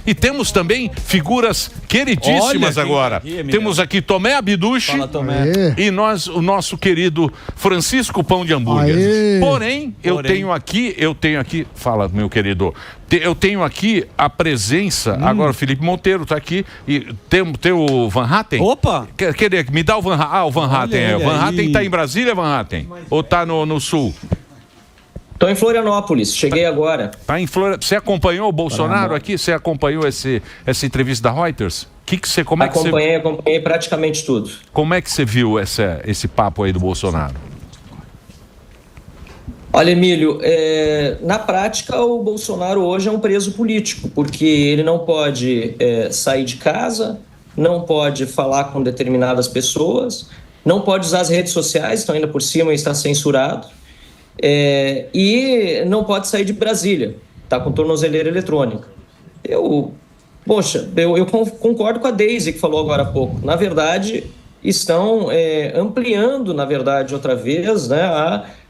E temos também figuras queridíssimas agora. Temos aqui Tomé Abduche e o nosso querido Francisco Pão de Hambúrguer. Porém, eu tenho aqui, fala, meu querido, eu tenho aqui a presença, agora o Felipe Monteiro está aqui, e tem o Van Hatten. Opa! Me dá o Van Hatten. O Van Hatten. O Van Hatten está em Brasília, Van Hatten? Ou está no Sul? Estou em Florianópolis, cheguei agora. Tá em Você acompanhou o Bolsonaro aqui? Você acompanhou essa entrevista da Reuters? Acompanhei praticamente tudo. Como é que você viu esse papo aí do Bolsonaro? Olha, Emílio, na prática o Bolsonaro hoje é um preso político, porque ele não pode sair de casa, não pode falar com determinadas pessoas, não pode usar as redes sociais, então ainda por cima está censurado. E não pode sair de Brasília, está com tornozeleira eletrônica. Eu concordo com a Deise, que falou agora há pouco. Na verdade, estão ampliando, outra vez, né,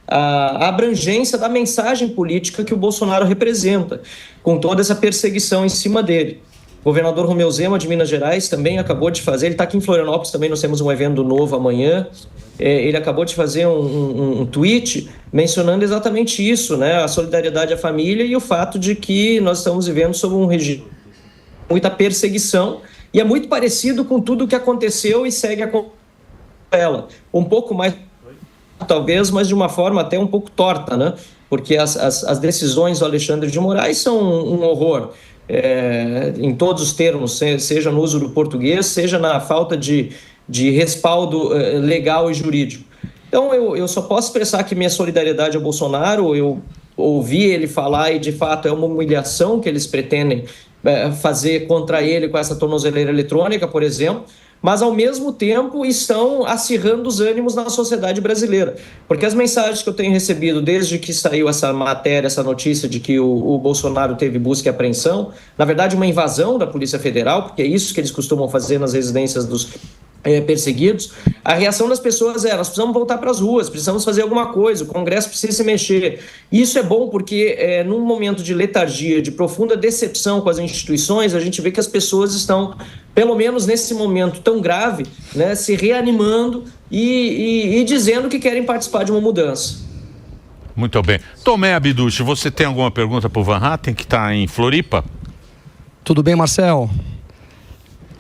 a abrangência da mensagem política que o Bolsonaro representa, com toda essa perseguição em cima dele. O governador Romeu Zema, de Minas Gerais, também acabou de fazer, ele está aqui em Florianópolis também, nós temos um evento novo amanhã. Ele acabou de fazer um tweet mencionando exatamente isso, né? A solidariedade à família e o fato de que nós estamos vivendo sob um regime de muita perseguição, e é muito parecido com tudo o que aconteceu e segue acontecendo. Um pouco mais, talvez, mas de uma forma até um pouco torta, né? Porque as decisões do Alexandre de Moraes são um horror. Em todos os termos, seja no uso do português, seja na falta de respaldo legal e jurídico. Então, eu só posso expressar que minha solidariedade ao Bolsonaro. Eu ouvi ele falar e, de fato, é uma humilhação que eles pretendem fazer contra ele com essa tornozeleira eletrônica, por exemplo, mas, ao mesmo tempo, estão acirrando os ânimos na sociedade brasileira. Porque as mensagens que eu tenho recebido desde que saiu essa matéria, essa notícia de que o Bolsonaro teve busca e apreensão, na verdade, uma invasão da Polícia Federal, porque é isso que eles costumam fazer nas residências dos perseguidos, a reação das pessoas nós precisamos voltar para as ruas, precisamos fazer alguma coisa, o Congresso precisa se mexer. Isso é bom porque, num momento de letargia, de profunda decepção com as instituições, a gente vê que as pessoas estão, pelo menos nesse momento tão grave, né, se reanimando e dizendo que querem participar de uma mudança. Muito bem. Tomé Abduche, você tem alguma pergunta para o Van Hatten, que está em Floripa? Tudo bem, Marcel?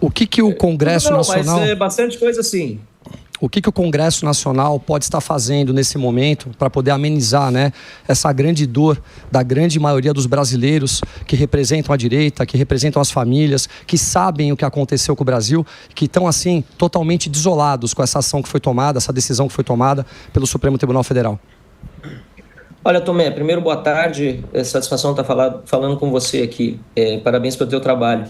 O que o Congresso Nacional... Mas bastante coisa assim. O que o Congresso Nacional pode estar fazendo nesse momento para poder amenizar, né, essa grande dor da grande maioria dos brasileiros que representam a direita, que representam as famílias, que sabem o que aconteceu com o Brasil, que estão, assim, totalmente desolados com essa ação que foi tomada, essa decisão que foi tomada pelo Supremo Tribunal Federal? Olha, Tomé, primeiro, boa tarde. Satisfação estar falando com você aqui. Parabéns pelo teu trabalho.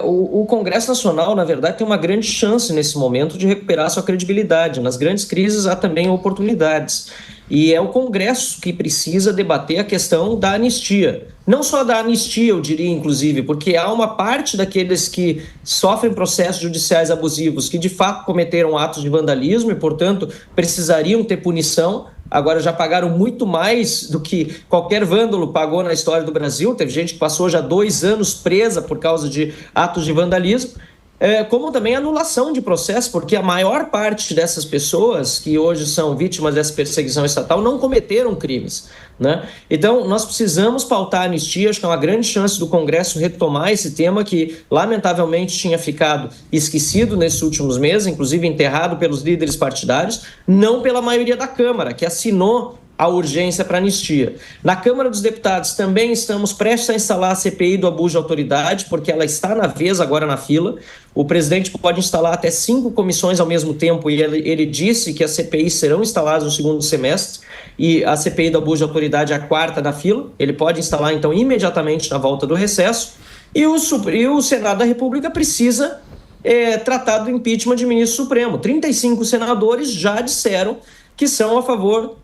O Congresso Nacional, na verdade, tem uma grande chance nesse momento de recuperar sua credibilidade. Nas grandes crises há também oportunidades. E é o Congresso que precisa debater a questão da anistia. Não só da anistia, eu diria, inclusive, porque há uma parte daqueles que sofrem processos judiciais abusivos que, de fato, cometeram atos de vandalismo e, portanto, precisariam ter punição. Agora já pagaram muito mais do que qualquer vândalo pagou na história do Brasil. Teve gente que passou já 2 anos presa por causa de atos de vandalismo. Como também anulação de processo, porque a maior parte dessas pessoas que hoje são vítimas dessa perseguição estatal não cometeram crimes, né? Então, nós precisamos pautar a anistia. Acho que é uma grande chance do Congresso retomar esse tema que, lamentavelmente, tinha ficado esquecido nesses últimos meses, inclusive enterrado pelos líderes partidários, não pela maioria da Câmara, que assinou a urgência para anistia. Na Câmara dos Deputados também estamos prestes a instalar a CPI do abuso de autoridade, porque ela está na vez agora na fila. O presidente pode instalar até 5 comissões ao mesmo tempo e ele disse que as CPIs serão instaladas no segundo semestre e a CPI do abuso de autoridade é a 4ª na fila. Ele pode instalar, então, imediatamente na volta do recesso. E o Senado da República precisa tratar do impeachment de ministro supremo. 35 senadores já disseram que são a favor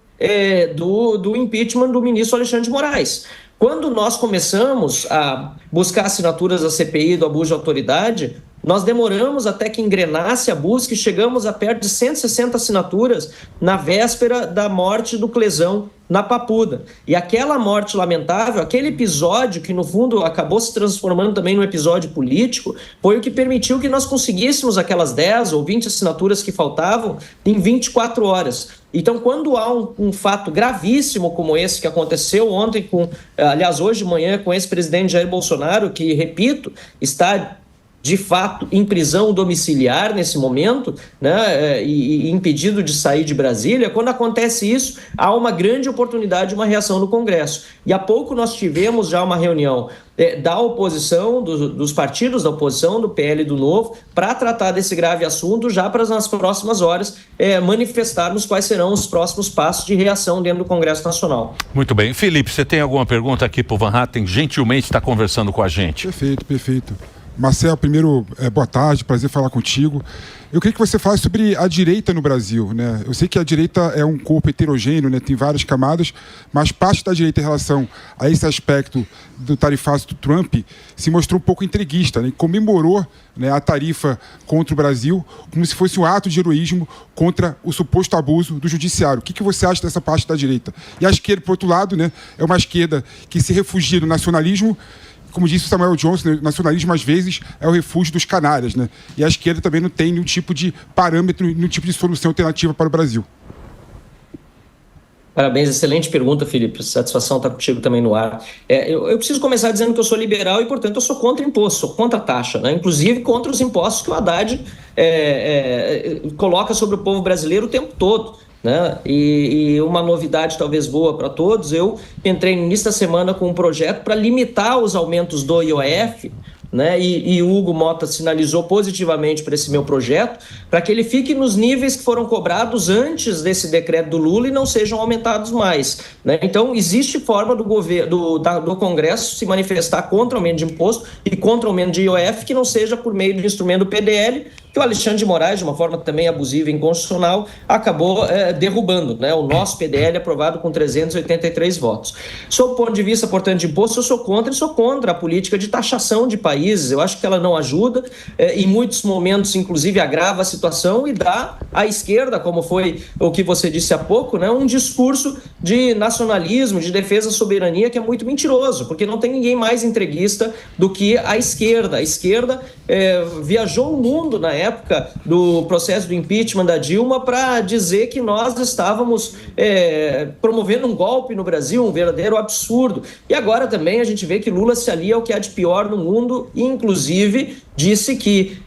do impeachment do ministro Alexandre de Moraes. Quando nós começamos a buscar assinaturas da CPI do abuso de autoridade, Nós demoramos até que engrenasse a busca e chegamos a perto de 160 assinaturas na véspera da morte do Clesão na Papuda. E aquela morte lamentável, aquele episódio que no fundo acabou se transformando também num episódio político, foi o que permitiu que nós conseguíssemos aquelas 10 ou 20 assinaturas que faltavam em 24 horas. Então, quando há um fato gravíssimo como esse que aconteceu ontem, aliás, hoje de manhã, com esse presidente Jair Bolsonaro, que, repito, está de fato em prisão domiciliar nesse momento, né, e impedido de sair de Brasília, quando acontece isso, há uma grande oportunidade, uma reação no Congresso. E há pouco nós tivemos já uma reunião da oposição, dos partidos da oposição, do PL e do Novo, para tratar desse grave assunto, já para nas próximas horas manifestarmos quais serão os próximos passos de reação dentro do Congresso Nacional. Muito bem. Felipe, você tem alguma pergunta aqui para o Van Hatten? Gentilmente está conversando com a gente. Perfeito. Marcel, primeiro, boa tarde, prazer falar contigo. Eu queria que você falasse sobre a direita no Brasil, né? Eu sei que a direita é um corpo heterogêneo, né? Tem várias camadas, mas parte da direita em relação a esse aspecto do tarifaço do Trump se mostrou um pouco entreguista, né? E comemorou, né, a tarifa contra o Brasil como se fosse um ato de heroísmo contra o suposto abuso do judiciário. O que você acha dessa parte da direita? E a esquerda, por outro lado, né, é uma esquerda que se refugia no nacionalismo. Como disse o Samuel Johnson, o nacionalismo às vezes é o refúgio dos canalhas, né? E a esquerda também não tem nenhum tipo de parâmetro, nenhum tipo de solução alternativa para o Brasil. Parabéns, excelente pergunta, Felipe. Satisfação estar contigo também no ar. Eu preciso começar dizendo que eu sou liberal e, portanto, eu sou contra imposto, sou contra a taxa, né? Inclusive contra os impostos que o Haddad coloca sobre o povo brasileiro o tempo todo, né? E uma novidade talvez boa para todos, eu entrei no início da semana com um projeto para limitar os aumentos do IOF, né? E o Hugo Mota sinalizou positivamente para esse meu projeto, para que ele fique nos níveis que foram cobrados antes desse decreto do Lula e não sejam aumentados mais, né? Então, existe forma do governo, do Congresso se manifestar contra o aumento de imposto e contra o aumento de IOF que não seja por meio do instrumento do PDL, que o Alexandre de Moraes, de uma forma também abusiva e inconstitucional, acabou derrubando, né? O nosso PDL aprovado com 383 votos. Sob o ponto de vista, portanto, de imposto, eu sou contra a política de taxação de países. Eu acho que ela não ajuda, em muitos momentos, inclusive, agrava a situação e dá à esquerda, como foi o que você disse há pouco, né? Um discurso de nacionalismo, de defesa da soberania que é muito mentiroso, porque não tem ninguém mais entreguista do que a esquerda. A esquerda viajou o mundo na época do processo do impeachment da Dilma para dizer que nós estávamos promovendo um golpe no Brasil, um verdadeiro absurdo. E agora também a gente vê que Lula se alia ao que há de pior no mundo e, inclusive, disse que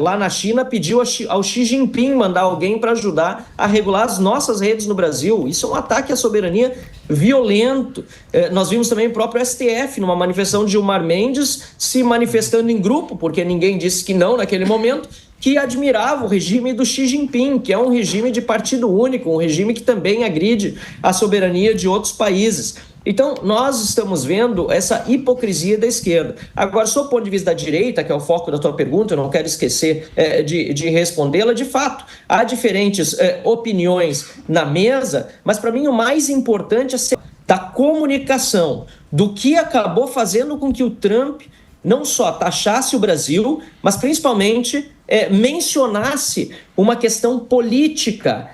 lá na China pediu ao Xi Jinping mandar alguém para ajudar a regular as nossas redes no Brasil. Isso é um ataque à soberania violento. Nós vimos também o próprio STF, numa manifestação de Gilmar Mendes, se manifestando em grupo, porque ninguém disse que não naquele momento, que admirava o regime do Xi Jinping, que é um regime de partido único, um regime que também agride a soberania de outros países. Então, nós estamos vendo essa hipocrisia da esquerda. Agora, sob o ponto de vista da direita, que é o foco da tua pergunta, eu não quero esquecer de respondê-la, de fato, há diferentes opiniões na mesa, mas para mim o mais importante é ser da comunicação, do que acabou fazendo com que o Trump não só taxasse o Brasil, mas principalmente mencionasse uma questão política,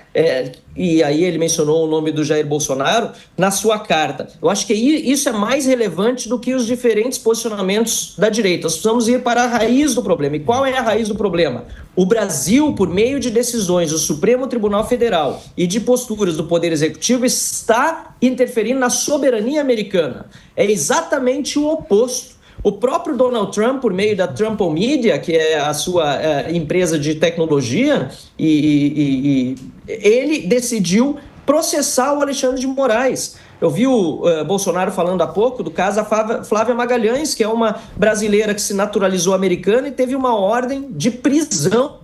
e aí ele mencionou o nome do Jair Bolsonaro na sua carta. Eu acho que isso é mais relevante do que os diferentes posicionamentos da direita. Nós precisamos ir para a raiz do problema. E qual é a raiz do problema? O Brasil, por meio de decisões do Supremo Tribunal Federal e de posturas do Poder Executivo, está interferindo na soberania americana. É exatamente o oposto. O próprio Donald Trump, por meio da Trumpomedia, que é a sua empresa de tecnologia, e ele decidiu processar o Alexandre de Moraes. Eu vi o Bolsonaro falando há pouco do caso da Flávia Magalhães, que é uma brasileira que se naturalizou americana e teve uma ordem de prisão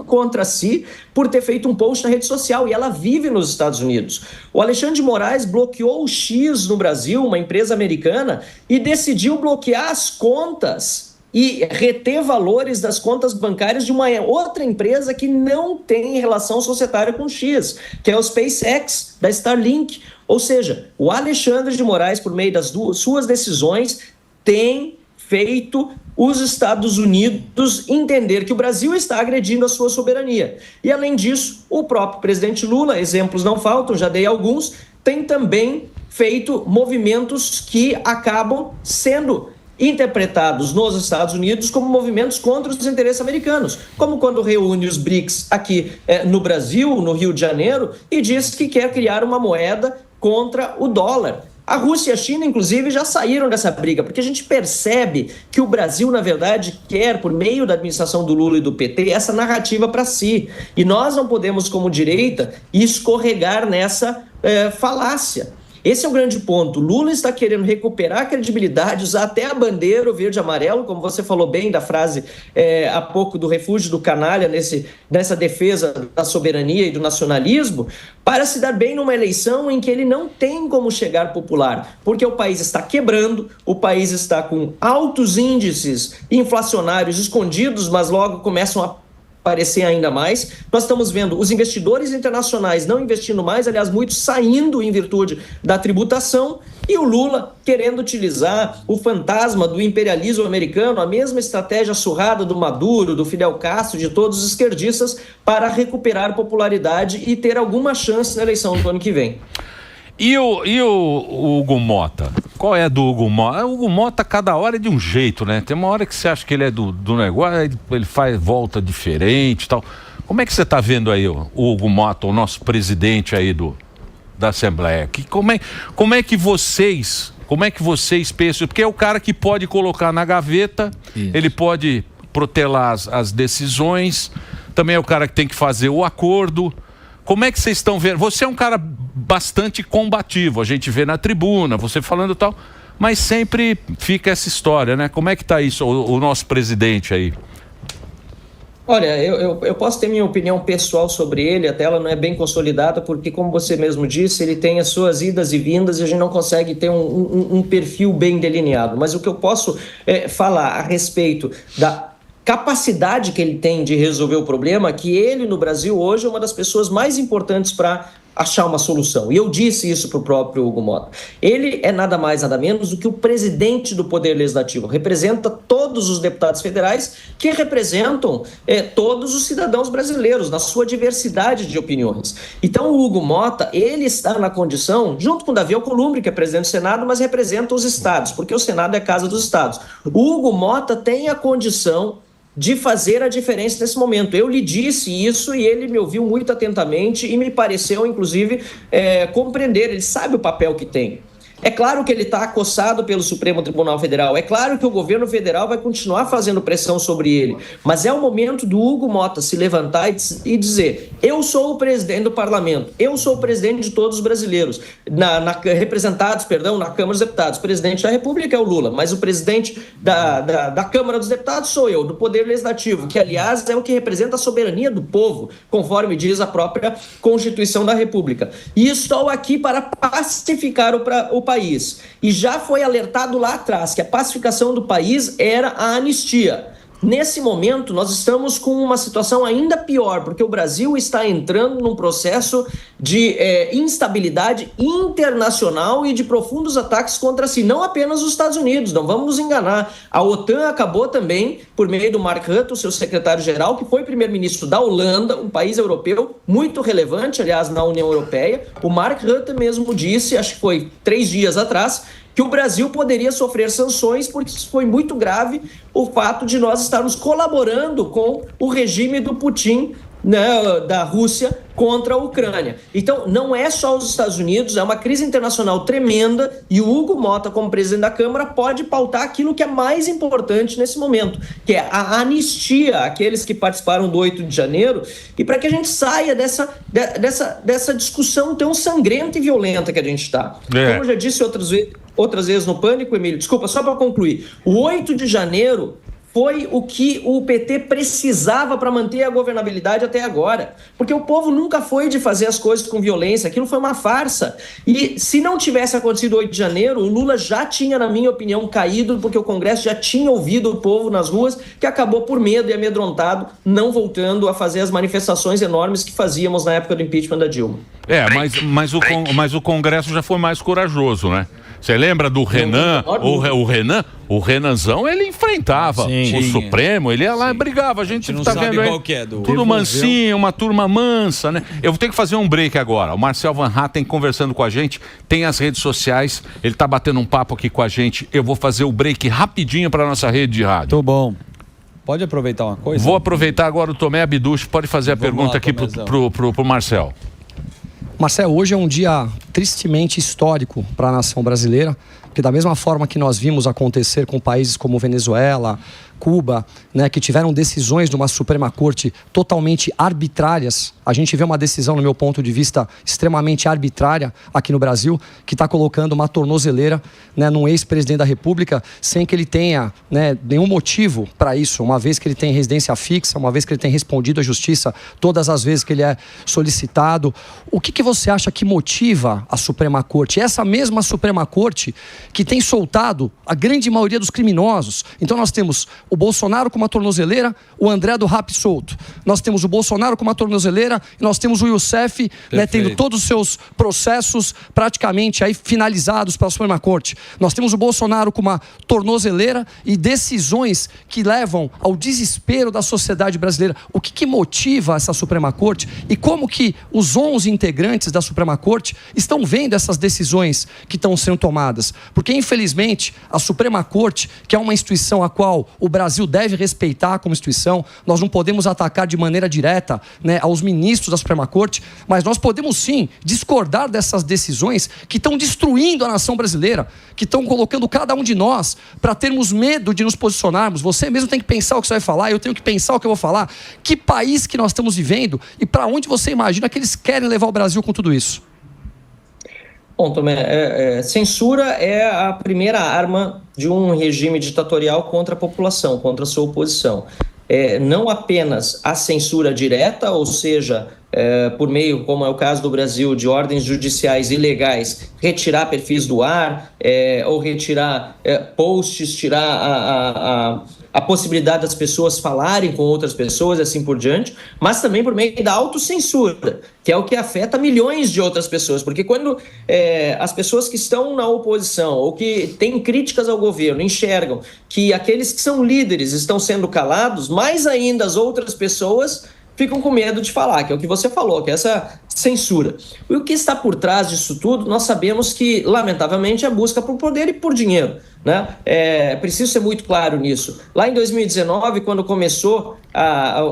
contra si por ter feito um post na rede social, e ela vive nos Estados Unidos. O Alexandre de Moraes bloqueou o X no Brasil, uma empresa americana, e decidiu bloquear as contas e reter valores das contas bancárias de uma outra empresa que não tem relação societária com o X, que é o SpaceX, da Starlink. Ou seja, o Alexandre de Moraes, por meio das suas decisões, tem feito os Estados Unidos entender que o Brasil está agredindo a sua soberania. E, além disso, o próprio presidente Lula, exemplos não faltam, já dei alguns, tem também feito movimentos que acabam sendo interpretados nos Estados Unidos como movimentos contra os interesses americanos, como quando reúne os BRICS aqui no Brasil, no Rio de Janeiro, e diz que quer criar uma moeda contra o dólar. A Rússia e a China, inclusive, já saíram dessa briga, porque a gente percebe que o Brasil, na verdade, quer, por meio da administração do Lula e do PT, essa narrativa para si. E nós não podemos, como direita, escorregar nessa falácia. Esse é o grande ponto. Lula está querendo recuperar a credibilidade, usar até a bandeira, o verde e amarelo, como você falou bem da frase há pouco do refúgio do canalha, nessa defesa da soberania e do nacionalismo, para se dar bem numa eleição em que ele não tem como chegar popular, porque o país está quebrando, o país está com altos índices inflacionários escondidos, mas logo começam a aparecer ainda mais. Nós estamos vendo os investidores internacionais não investindo mais, aliás, muitos saindo em virtude da tributação, e o Lula querendo utilizar o fantasma do imperialismo americano, a mesma estratégia surrada do Maduro, do Fidel Castro, de todos os esquerdistas, para recuperar popularidade e ter alguma chance na eleição do ano que vem. E o Hugo Mota? Qual é do Hugo Mota? O Hugo Mota, cada hora é de um jeito, né? Tem uma hora que você acha que ele é do negócio, ele faz volta diferente e tal. Como é que você está vendo aí o Hugo Mota, o nosso presidente aí da Assembleia? Como é que vocês pensam? Porque é o cara que pode colocar na gaveta, isso. Ele pode protelar as decisões, também é o cara que tem que fazer o acordo. Como é que vocês estão vendo? Você é um cara bastante combativo, a gente vê na tribuna, você falando tal, mas sempre fica essa história, né? Como é que está isso, o nosso presidente aí? Olha, eu posso ter minha opinião pessoal sobre ele, até ela não é bem consolidada, porque, como você mesmo disse, ele tem as suas idas e vindas e a gente não consegue ter um perfil bem delineado. Mas o que eu posso falar a respeito da capacidade que ele tem de resolver o problema, que ele no Brasil hoje é uma das pessoas mais importantes para achar uma solução. E eu disse isso para o próprio Hugo Mota. Ele é nada mais, nada menos do que o presidente do Poder Legislativo. Representa todos os deputados federais que representam todos os cidadãos brasileiros, na sua diversidade de opiniões. Então o Hugo Mota, ele está na condição, junto com o Davi Alcolumbre, que é presidente do Senado, mas representa os estados, porque o Senado é a casa dos estados. O Hugo Mota tem a condição de fazer a diferença nesse momento. Eu lhe disse isso e ele me ouviu muito atentamente e me pareceu, inclusive, compreender. Ele sabe o papel que tem. É claro que ele está acossado pelo Supremo Tribunal Federal, é claro que o governo federal vai continuar fazendo pressão sobre ele, mas é o momento do Hugo Mota se levantar e dizer: eu sou o presidente do parlamento, eu sou o presidente de todos os brasileiros, representados, na Câmara dos Deputados. O presidente da República é o Lula, mas o presidente da Câmara dos Deputados sou eu, do Poder Legislativo, que aliás é o que representa a soberania do povo, conforme diz a própria Constituição da República. E estou aqui para pacificar o país. E já foi alertado lá atrás que a pacificação do país era a anistia. Nesse momento, nós estamos com uma situação ainda pior, porque o Brasil está entrando num processo de instabilidade internacional e de profundos ataques contra si, não apenas os Estados Unidos, não vamos nos enganar. A OTAN acabou também, por meio do Mark Rutte, o seu secretário-geral, que foi primeiro-ministro da Holanda, um país europeu muito relevante, aliás, na União Europeia. O Mark Rutte mesmo disse, acho que foi 3 dias atrás, que o Brasil poderia sofrer sanções porque foi muito grave o fato de nós estarmos colaborando com o regime do Putin, né, da Rússia contra a Ucrânia. Então, não é só os Estados Unidos, é uma crise internacional tremenda e o Hugo Mota, como presidente da Câmara, pode pautar aquilo que é mais importante nesse momento, que é a anistia àqueles que participaram do 8 de janeiro e para que a gente saia dessa discussão tão sangrenta e violenta que a gente está. Como eu já disse outras vezes no Pânico, Emílio, desculpa, só para concluir, o 8 de janeiro foi o que o PT precisava para manter a governabilidade até agora. Porque o povo nunca foi de fazer as coisas com violência, aquilo foi uma farsa. E se não tivesse acontecido o 8 de janeiro, o Lula já tinha, na minha opinião, caído, porque o Congresso já tinha ouvido o povo nas ruas, que acabou por medo e amedrontado, não voltando a fazer as manifestações enormes que fazíamos na época do impeachment da Dilma. Mas o Congresso já foi mais corajoso, né? Você lembra do Renan? O Renanzão, ele enfrentava o Supremo, ele ia lá e brigava. A gente tá vendo aí, tudo mansinho, uma turma mansa, né? Eu vou ter que fazer um break agora. O Marcel Van Hatten conversando com a gente, tem as redes sociais, ele tá batendo um papo aqui com a gente. Eu vou fazer o break rapidinho para nossa rede de rádio. Tô bom. Pode aproveitar uma coisa? Vou aproveitar agora o Tomé Abduch, pode fazer a pergunta aqui pro Marcel. Marcel, hoje é um dia tristemente histórico para a nação brasileira, porque da mesma forma que nós vimos acontecer com países como Venezuela, Cuba, né, que tiveram decisões de uma Suprema Corte totalmente arbitrárias, a gente vê uma decisão, no meu ponto de vista, extremamente arbitrária aqui no Brasil, que está colocando uma tornozeleira, né, num ex-presidente da República, sem que ele tenha, né, nenhum motivo para isso, uma vez que ele tem residência fixa, uma vez que ele tem respondido à justiça todas as vezes que ele é solicitado. O que você acha que motiva a Suprema Corte? Essa mesma Suprema Corte que tem soltado a grande maioria dos criminosos. Então nós temos o Bolsonaro com uma tornozeleira, o André do Rap solto. Nós temos o Bolsonaro com uma tornozeleira e nós temos o Youssef, né, tendo todos os seus processos praticamente aí finalizados pela Suprema Corte. Nós temos o Bolsonaro com uma tornozeleira e decisões que levam ao desespero da sociedade brasileira. O que motiva essa Suprema Corte e como que os 11 integrantes da Suprema Corte estão vendo essas decisões que estão sendo tomadas? Porque, infelizmente, a Suprema Corte, que é uma instituição a qual o Brasil deve respeitar como instituição, nós não podemos atacar de maneira direta, né, aos ministros da Suprema Corte, mas nós podemos sim discordar dessas decisões que estão destruindo a nação brasileira, que estão colocando cada um de nós para termos medo de nos posicionarmos. Você mesmo tem que pensar o que você vai falar, eu tenho que pensar o que eu vou falar. Que país que nós estamos vivendo e para onde você imagina que eles querem levar o Brasil com tudo isso? Bom, Tomé, censura é a primeira arma de um regime ditatorial contra a população, contra a sua oposição. Não apenas a censura direta, ou seja, por meio, como é o caso do Brasil, de ordens judiciais ilegais, retirar perfis do ar, ou retirar posts, tirar a possibilidade das pessoas falarem com outras pessoas e assim por diante, mas também por meio da autocensura, que é o que afeta milhões de outras pessoas, porque quando as pessoas que estão na oposição ou que têm críticas ao governo enxergam que aqueles que são líderes estão sendo calados, mais ainda as outras pessoas ficam com medo de falar, que é o que você falou, que é essa censura. E o que está por trás disso tudo, nós sabemos que, lamentavelmente, é a busca por poder e por dinheiro, né? Preciso ser muito claro nisso. Lá em 2019, quando começou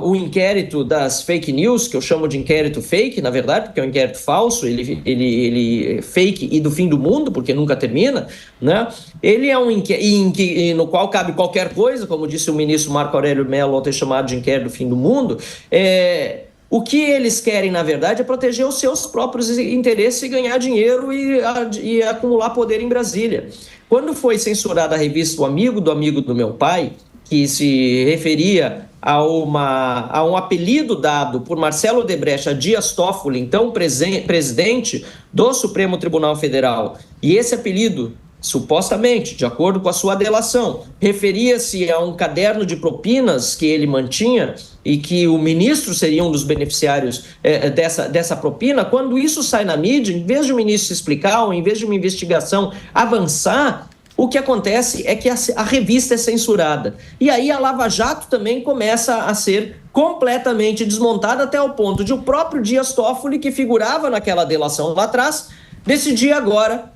o inquérito das fake news, que eu chamo de inquérito fake, na verdade, porque é um inquérito falso, ele fake e do fim do mundo, porque nunca termina, né? Ele é um inquérito no qual cabe qualquer coisa, como disse o ministro Marco Aurélio Mello ao ter chamado de inquérito do fim do mundo. O que eles querem, na verdade, é proteger os seus próprios interesses e ganhar dinheiro e acumular poder em Brasília. Quando foi censurada a revista O Amigo do Meu Pai, que se referia a um apelido dado por Marcelo Odebrecht a Dias Toffoli, então presidente do Supremo Tribunal Federal, e esse apelido, supostamente, de acordo com a sua delação, referia-se a um caderno de propinas que ele mantinha e que o ministro seria um dos beneficiários dessa propina. Quando isso sai na mídia, em vez de o ministro se explicar, ou em vez de uma investigação avançar, o que acontece é que a revista é censurada. E aí a Lava Jato também começa a ser completamente desmontada, até o ponto de o próprio Dias Toffoli, que figurava naquela delação lá atrás, decidir agora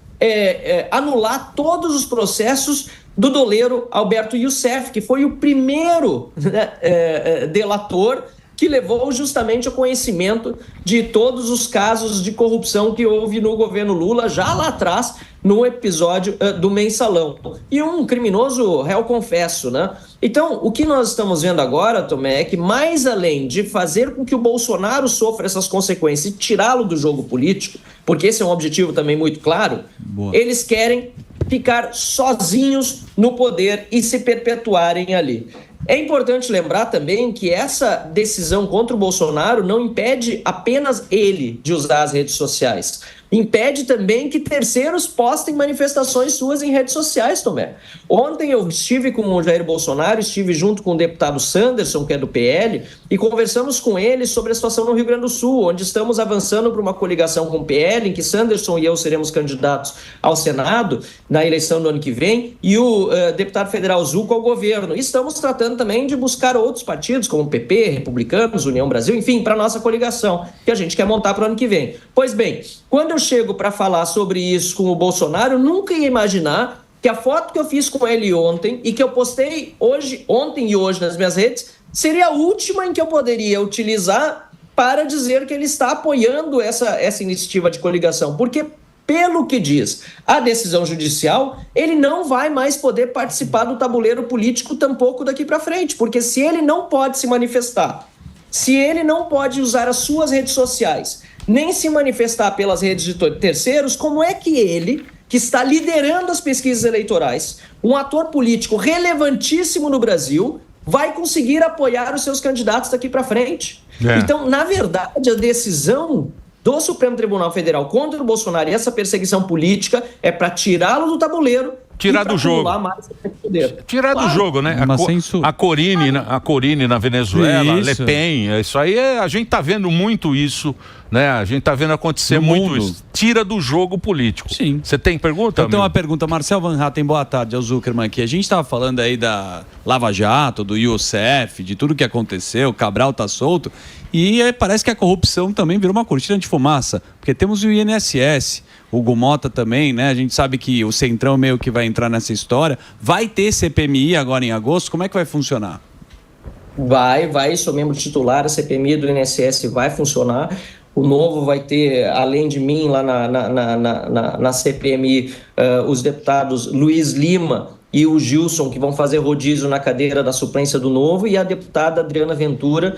anular todos os processos do doleiro Alberto Youssef, que foi o primeiro delator que levou justamente ao conhecimento de todos os casos de corrupção que houve no governo Lula, já lá atrás, no episódio do Mensalão. E um criminoso réu confesso, né? Então, o que nós estamos vendo agora, Tomé, é que mais além de fazer com que o Bolsonaro sofra essas consequências e tirá-lo do jogo político, porque esse é um objetivo também muito claro, eles querem ficar sozinhos no poder e se perpetuarem ali. É importante lembrar também que essa decisão contra o Bolsonaro não impede apenas ele de usar as redes sociais. impede também que terceiros postem manifestações suas em redes sociais, Tomé. Ontem eu estive com o Jair Bolsonaro, estive junto com o deputado Sanderson, que é do PL, e conversamos com ele sobre a situação no Rio Grande do Sul, onde estamos avançando para uma coligação com o PL, em que Sanderson e eu seremos candidatos ao Senado na eleição do ano que vem, e o deputado federal Zuco ao governo. E estamos tratando também de buscar outros partidos, como o PP, Republicanos, União Brasil, enfim, para a nossa coligação, que a gente quer montar para o ano que vem. Pois bem, quando eu chego para falar sobre isso com o Bolsonaro, eu nunca ia imaginar que a foto que eu fiz com ele ontem e que eu postei ontem e hoje nas minhas redes seria a última em que eu poderia utilizar para dizer que ele está apoiando essa iniciativa de coligação, porque, pelo que diz a decisão judicial, ele não vai mais poder participar do tabuleiro político tampouco daqui para frente, porque se ele não pode se manifestar, se ele não pode usar as suas redes sociais, nem se manifestar pelas redes de terceiros, como é que ele, que está liderando as pesquisas eleitorais, um ator político relevantíssimo no Brasil, vai conseguir apoiar os seus candidatos daqui para frente? Então, na verdade, a decisão do Supremo Tribunal Federal contra o Bolsonaro e essa perseguição política é para tirá-lo do tabuleiro, tirar do jogo. Tirar do jogo, né? A Corine na Venezuela, Le Pen, isso aí a gente tá vendo muito isso, né? A gente tá vendo acontecer muito isso. Tira do jogo político. Sim. Você tem pergunta? Eu tenho uma pergunta. Marcel Van Hatten, boa tarde, ao Zuckerman aqui. A gente tava falando aí da Lava Jato, do Youssef, de tudo que aconteceu, Cabral tá solto, e parece que a corrupção também virou uma cortina de fumaça, porque temos o INSS, o Hugo Mota também, né? A gente sabe que o Centrão meio que vai entrar nessa história. Vai ter CPMI agora em agosto? Como é que vai funcionar? Vai, sou membro titular, a CPMI do INSS vai funcionar. O Novo vai ter, além de mim, lá na CPMI, os deputados Luiz Lima e o Gilson, que vão fazer rodízio na cadeira da suplência do Novo, e a deputada Adriana Ventura,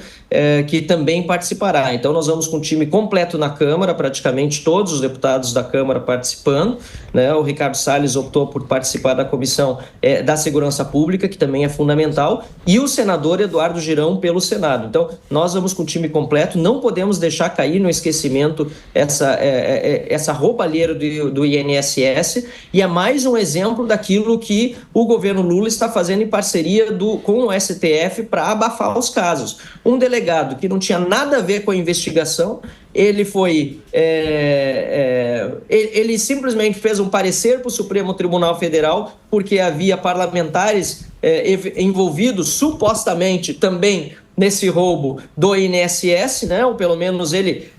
que também participará. Então, nós vamos com o time completo na Câmara, praticamente todos os deputados da Câmara participando, né? O Ricardo Salles optou por participar da Comissão da Segurança Pública, que também é fundamental, e o senador Eduardo Girão pelo Senado. Então, nós vamos com o time completo, não podemos deixar cair no esquecimento essa roubalheira do INSS, e é mais um exemplo daquilo que o governo Lula está fazendo em parceria com o STF para abafar os casos. Um delegado que não tinha nada a ver com a investigação, ele ele simplesmente fez um parecer para o Supremo Tribunal Federal, porque havia parlamentares envolvidos supostamente também nesse roubo do INSS, né? Ou pelo menos ele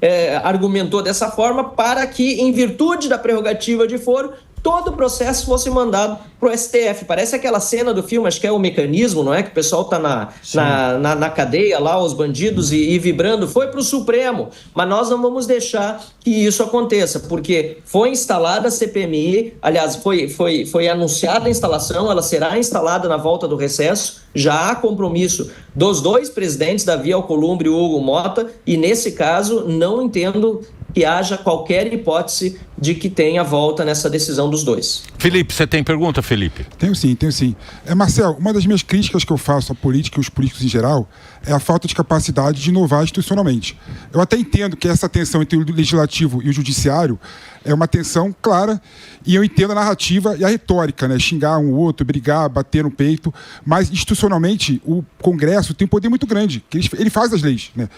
argumentou dessa forma, para que, em virtude da prerrogativa de foro, todo o processo fosse mandado para o STF. Parece aquela cena do filme, acho que é O Mecanismo, não é? Que o pessoal está na cadeia lá, os bandidos, e vibrando. Foi para o Supremo, mas nós não vamos deixar que isso aconteça, porque foi instalada a CPMI, aliás, foi anunciada a instalação, ela será instalada na volta do recesso, já há compromisso dos dois presidentes, Davi Alcolumbre e Hugo Mota, e nesse caso não entendo que haja qualquer hipótese de que tenha volta nessa decisão dos dois. Felipe, você tem pergunta, Felipe? Tenho sim. Marcel, uma das minhas críticas que eu faço à política e aos políticos em geral é a falta de capacidade de inovar institucionalmente. Eu até entendo que essa tensão entre o legislativo e o judiciário é uma tensão clara, e eu entendo a narrativa e a retórica, né? Xingar um outro, brigar, bater no peito, mas institucionalmente o Congresso tem um poder muito grande, que ele faz as leis, né?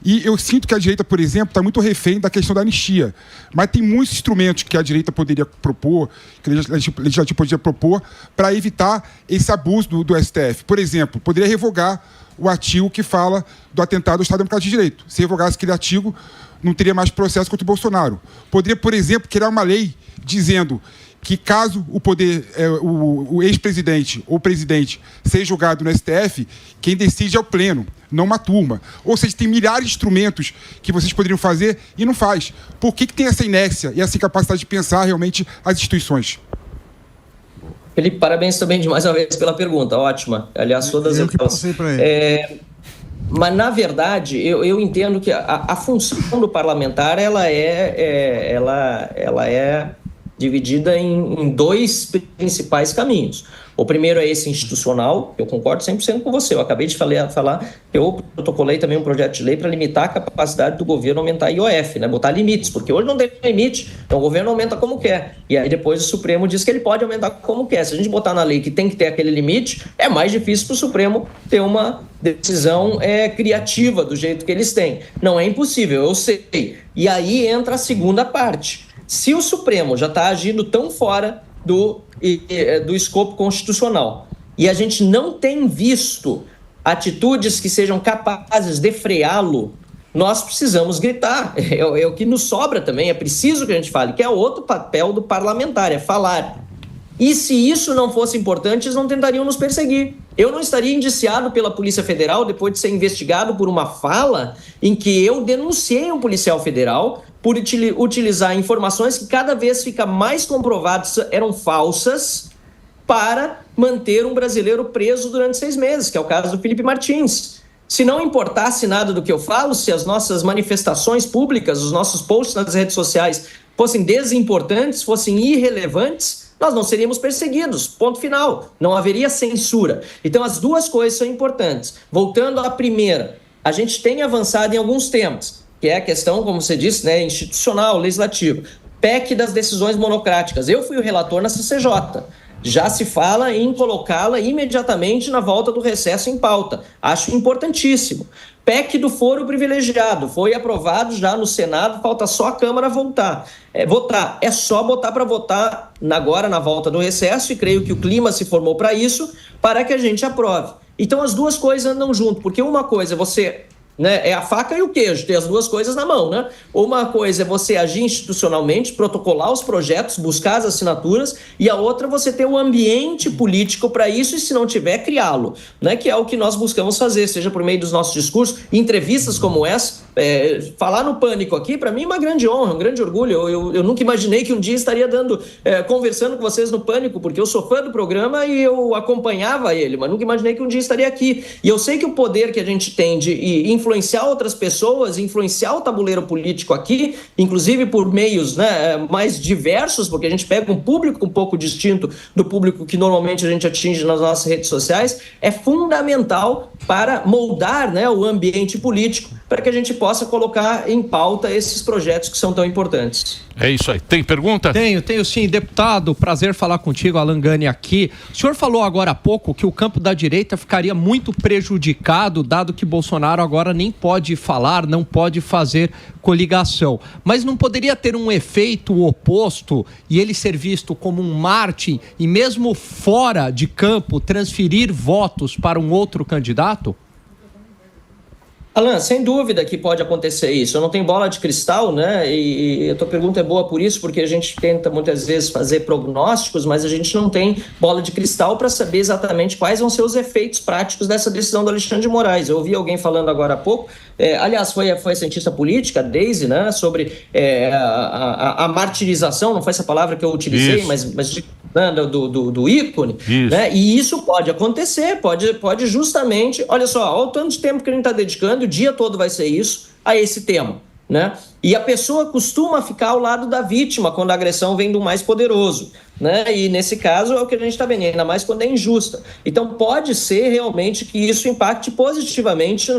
E eu sinto que a direita, por exemplo, está muito refém da questão da anistia. Mas tem muitos instrumentos que a direita poderia propor, que o legislativo poderia propor, para evitar esse abuso do STF. Por exemplo, poderia revogar o artigo que fala do atentado ao Estado Democrático de Direito. Se revogasse aquele artigo, não teria mais processo contra o Bolsonaro. Poderia, por exemplo, criar uma lei dizendo que caso o ex-presidente ou presidente seja julgado no STF, quem decide é o pleno, não uma turma. Ou seja, tem milhares de instrumentos que vocês poderiam fazer e não faz. Por que tem essa inércia e essa incapacidade de pensar realmente as instituições? Felipe, parabéns também de mais uma vez pela pergunta, ótima. Aliás, todas elas. Mas, na verdade, eu entendo que a função do parlamentar ela é dividida em dois principais caminhos. O primeiro é esse institucional, eu concordo 100% com você. Eu acabei de falar que eu protocolei também um projeto de lei para limitar a capacidade do governo aumentar a IOF, né? Botar limites, porque hoje não tem limite, então o governo aumenta como quer. E aí depois o Supremo diz que ele pode aumentar como quer. Se a gente botar na lei que tem que ter aquele limite, é mais difícil para o Supremo ter uma decisão criativa do jeito que eles têm. Não é impossível, eu sei. E aí entra a segunda parte. Se o Supremo já está agindo tão fora do escopo constitucional e a gente não tem visto atitudes que sejam capazes de freá-lo, nós precisamos gritar. É o que nos sobra também, é preciso que a gente fale, que é outro papel do parlamentar, é falar. E se isso não fosse importante, eles não tentariam nos perseguir. Eu não estaria indiciado pela Polícia Federal depois de ser investigado por uma fala em que eu denunciei um policial federal por utilizar informações que cada vez fica mais comprovadas eram falsas para manter um brasileiro preso durante 6 meses, que é o caso do Felipe Martins. Se não importasse nada do que eu falo, se as nossas manifestações públicas, os nossos posts nas redes sociais fossem desimportantes, fossem irrelevantes, nós não seríamos perseguidos, ponto final, não haveria censura. Então as duas coisas são importantes. Voltando à primeira, a gente tem avançado em alguns temas, que é a questão, como você disse, né, institucional, legislativa, PEC das decisões monocráticas. Eu fui o relator na CCJ, já se fala em colocá-la imediatamente na volta do recesso em pauta, acho importantíssimo. PEC do foro privilegiado, foi aprovado já no Senado, falta só a Câmara votar. É só botar para votar agora na volta do recesso, e creio que o clima se formou para isso, para que a gente aprove. Então as duas coisas andam junto, porque uma coisa é você... né, é a faca e o queijo, ter as duas coisas na mão, né? Uma coisa é você agir institucionalmente, protocolar os projetos, buscar as assinaturas, e a outra é você ter um ambiente político para isso, e se não tiver, criá-lo, né? Que é o que nós buscamos fazer, seja por meio dos nossos discursos, entrevistas como essa. Falar no Pânico aqui, para mim, é uma grande honra, um grande orgulho. Eu nunca imaginei que um dia estaria conversando com vocês no Pânico, porque eu sou fã do programa e eu acompanhava ele, mas nunca imaginei que um dia estaria aqui. E eu sei que o poder que a gente tem de influenciar outras pessoas, influenciar o tabuleiro político aqui, inclusive por meios, né, mais diversos, porque a gente pega um público um pouco distinto do público que normalmente a gente atinge nas nossas redes sociais, é fundamental para moldar, né, o ambiente político, para que a gente possa colocar em pauta esses projetos que são tão importantes. É isso aí. Tem pergunta? Tenho sim. Deputado, prazer falar contigo, Alan Gani aqui. O senhor falou agora há pouco que o campo da direita ficaria muito prejudicado, dado que Bolsonaro agora nem pode falar, não pode fazer coligação. Mas não poderia ter um efeito oposto e ele ser visto como um Marte e mesmo fora de campo transferir votos para um outro candidato? Alan, sem dúvida que pode acontecer isso. Eu não tenho bola de cristal, né? E a tua pergunta é boa por isso, porque a gente tenta muitas vezes fazer prognósticos, mas a gente não tem bola de cristal para saber exatamente quais vão ser os efeitos práticos dessa decisão do Alexandre de Moraes. Eu ouvi alguém falando agora há pouco, aliás, foi a cientista política, a Daisy, né? Sobre a martirização, não foi essa palavra que eu utilizei, mas do ícone, né? E isso pode acontecer, pode justamente, olha só, olha o tanto de tempo que a gente está dedicando, o dia todo vai ser isso, a esse tema, né? E a pessoa costuma ficar ao lado da vítima quando a agressão vem do mais poderoso, né? E nesse caso é o que a gente está vendo, ainda mais quando é injusta. Então pode ser realmente que isso impacte positivamente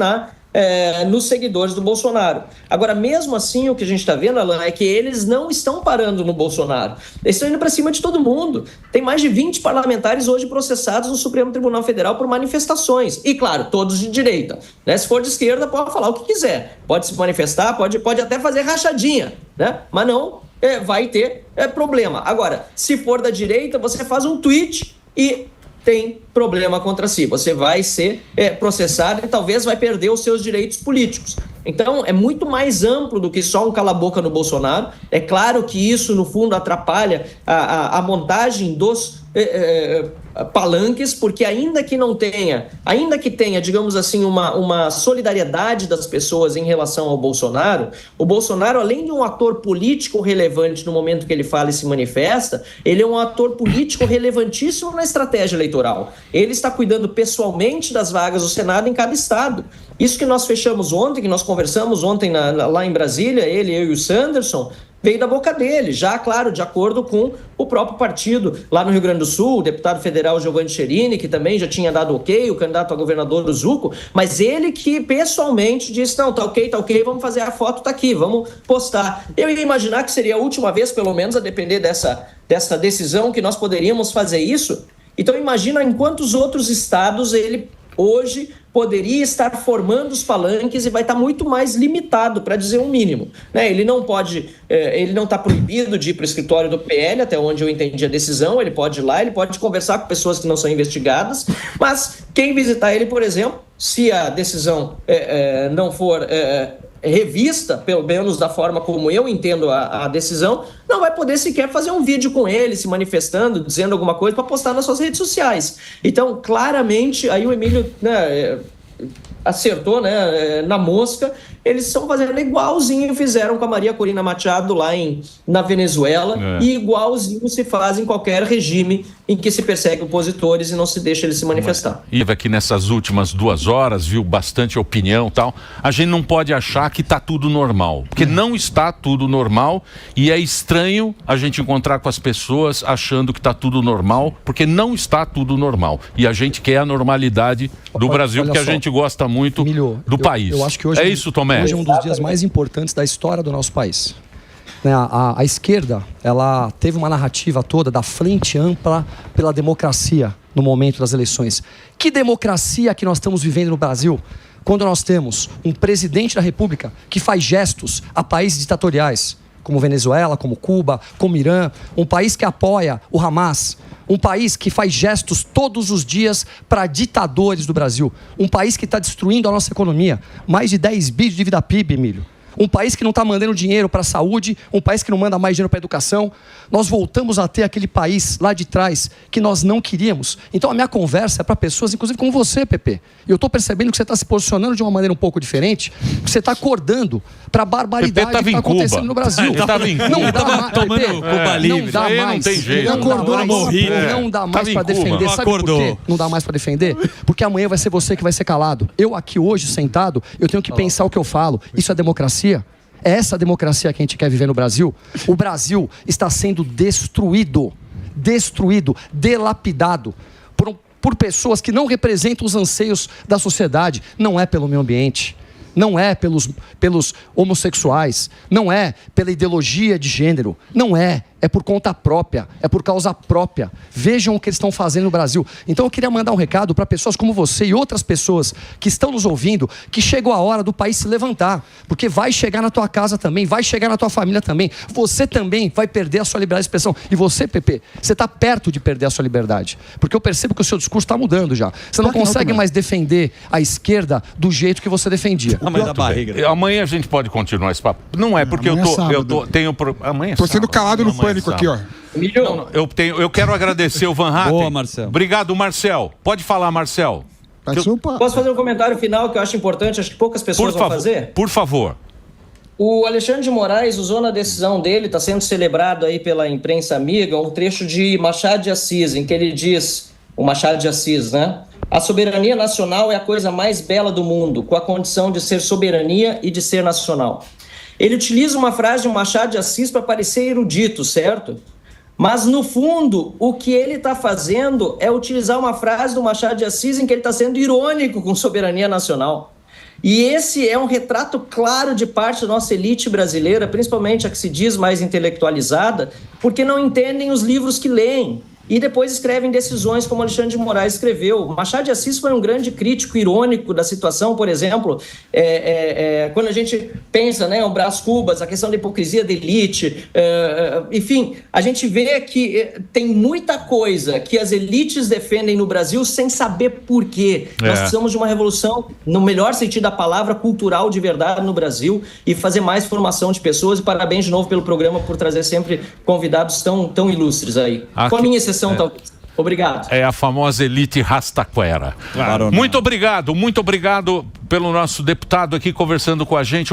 nos seguidores do Bolsonaro. Agora, mesmo assim, o que a gente está vendo, Alan, é que eles não estão parando no Bolsonaro. Eles estão indo para cima de todo mundo. Tem mais de 20 parlamentares hoje processados no Supremo Tribunal Federal por manifestações. E, claro, todos de direita, né? Se for de esquerda, pode falar o que quiser. Pode se manifestar, pode até fazer rachadinha, né? Mas não vai ter problema. Agora, se for da direita, você faz um tweet e tem problema contra si. Você vai ser processado e talvez vai perder os seus direitos políticos. Então, é muito mais amplo do que só um cala-boca no Bolsonaro. É claro que isso, no fundo, atrapalha a montagem dos palanques, porque ainda que tenha, digamos assim, uma solidariedade das pessoas em relação ao Bolsonaro, o Bolsonaro, além de um ator político relevante no momento que ele fala e se manifesta, ele é um ator político relevantíssimo na estratégia eleitoral. Ele está cuidando pessoalmente das vagas do Senado em cada estado. Isso que nós fechamos ontem, que nós conversamos ontem lá em Brasília, eu e o Sanderson, veio da boca dele, já, claro, de acordo com o próprio partido. Lá no Rio Grande do Sul, o deputado federal Giovanni Cherini, que também já tinha dado ok, o candidato a governador do Zucco, mas ele que pessoalmente disse, não, tá ok, vamos fazer a foto, tá aqui, vamos postar. Eu ia imaginar que seria a última vez, pelo menos, a depender dessa decisão, que nós poderíamos fazer isso. Então imagina em quantos outros estados ele hoje poderia estar formando os palanques e vai estar muito mais limitado, para dizer um mínimo. Né? Ele não pode, ele não está proibido de ir para o escritório do PL, até onde eu entendi a decisão, ele pode ir lá, ele pode conversar com pessoas que não são investigadas, mas quem visitar ele, por exemplo, se a decisão não for revista, pelo menos da forma como eu entendo a decisão, não vai poder sequer fazer um vídeo com ele, se manifestando, dizendo alguma coisa para postar nas suas redes sociais. Então, claramente, aí o Emílio acertou, né, na mosca. Eles estão fazendo igualzinho fizeram com a Maria Corina Machado lá na Venezuela, e igualzinho se faz em qualquer regime em que se persegue opositores e não se deixa eles se manifestar. E aqui nessas últimas 2 horas, viu bastante opinião e tal, a gente não pode achar que está tudo normal, porque não está tudo normal, e é estranho a gente encontrar com as pessoas achando que está tudo normal, porque não está tudo normal, e a gente quer a normalidade do Brasil, porque a gente gosta muito do país. Eu acho que hoje isso, Tomé? Hoje é um dos dias mais importantes da história do nosso país. A esquerda, ela teve uma narrativa toda da frente ampla pela democracia no momento das eleições. Que democracia que nós estamos vivendo no Brasil, quando nós temos um presidente da República que faz gestos a países ditatoriais, como Venezuela, como Cuba, como Irã, um país que apoia o Hamas, um país que faz gestos todos os dias para ditadores do Brasil, um país que está destruindo a nossa economia, mais de 10 bi de dívida PIB, Emílio. Um país que não está mandando dinheiro para a saúde, um país que não manda mais dinheiro para a educação. Nós voltamos a ter aquele país lá de trás que nós não queríamos. Então a minha conversa é para pessoas, inclusive como você, Pepe. E eu estou percebendo que você está se posicionando de uma maneira um pouco diferente, que você está acordando para a barbaridade que está acontecendo no Brasil. Não dá mais, não tem jeito. Não dá mais para defender. Sabe por quê? Não dá mais para defender? Porque amanhã vai ser você que vai ser calado. Eu aqui hoje, sentado, eu tenho que pensar o que eu falo. Isso é democracia? É essa democracia que a gente quer viver no Brasil? O Brasil está sendo destruído, delapidado por pessoas que não representam os anseios da sociedade. Não é pelo meio ambiente, não é pelos homossexuais, não é pela ideologia de gênero, não é por conta própria, é por causa própria. Vejam o que eles estão fazendo no Brasil. Então eu queria mandar um recado para pessoas como você e outras pessoas que estão nos ouvindo, que chegou a hora do país se levantar, porque vai chegar na tua casa também, vai chegar na tua família também, você também vai perder a sua liberdade de expressão. E você, Pepe, você está perto de perder a sua liberdade, porque eu percebo que o seu discurso está mudando já. Você não consegue mais defender a esquerda do jeito que você defendia. Amanhã a gente pode continuar esse papo. Não é porque amanhã tô sendo calado no pânico aqui, ó. Eu quero agradecer o Van Hatten. Boa, Marcel. Obrigado, Marcel. Pode falar, Marcel. Posso fazer um comentário final que eu acho importante, acho que poucas pessoas vão fazer? Por favor. O Alexandre de Moraes usou na decisão dele, está sendo celebrado aí pela imprensa amiga, um trecho de Machado de Assis, em que ele diz, o Machado de Assis, né? A soberania nacional é a coisa mais bela do mundo, com a condição de ser soberania e de ser nacional. Ele utiliza uma frase de Machado de Assis para parecer erudito, certo? Mas, no fundo, o que ele está fazendo é utilizar uma frase do Machado de Assis em que ele está sendo irônico com soberania nacional. E esse é um retrato claro de parte da nossa elite brasileira, principalmente a que se diz mais intelectualizada, porque não entendem os livros que leem. E depois escrevem decisões como Alexandre de Moraes escreveu. Machado de Assis foi um grande crítico irônico da situação, por exemplo, quando a gente pensa, né, o Brás Cubas, a questão da hipocrisia da elite, enfim, a gente vê que tem muita coisa que as elites defendem no Brasil sem saber por quê. Nós precisamos de uma revolução, no melhor sentido da palavra, cultural de verdade no Brasil e fazer mais formação de pessoas. E parabéns de novo pelo programa por trazer sempre convidados tão ilustres aí. Com a minha exceção, talvez. Obrigado. É a famosa elite rastaquera. Claro, muito obrigado pelo nosso deputado aqui conversando com a gente.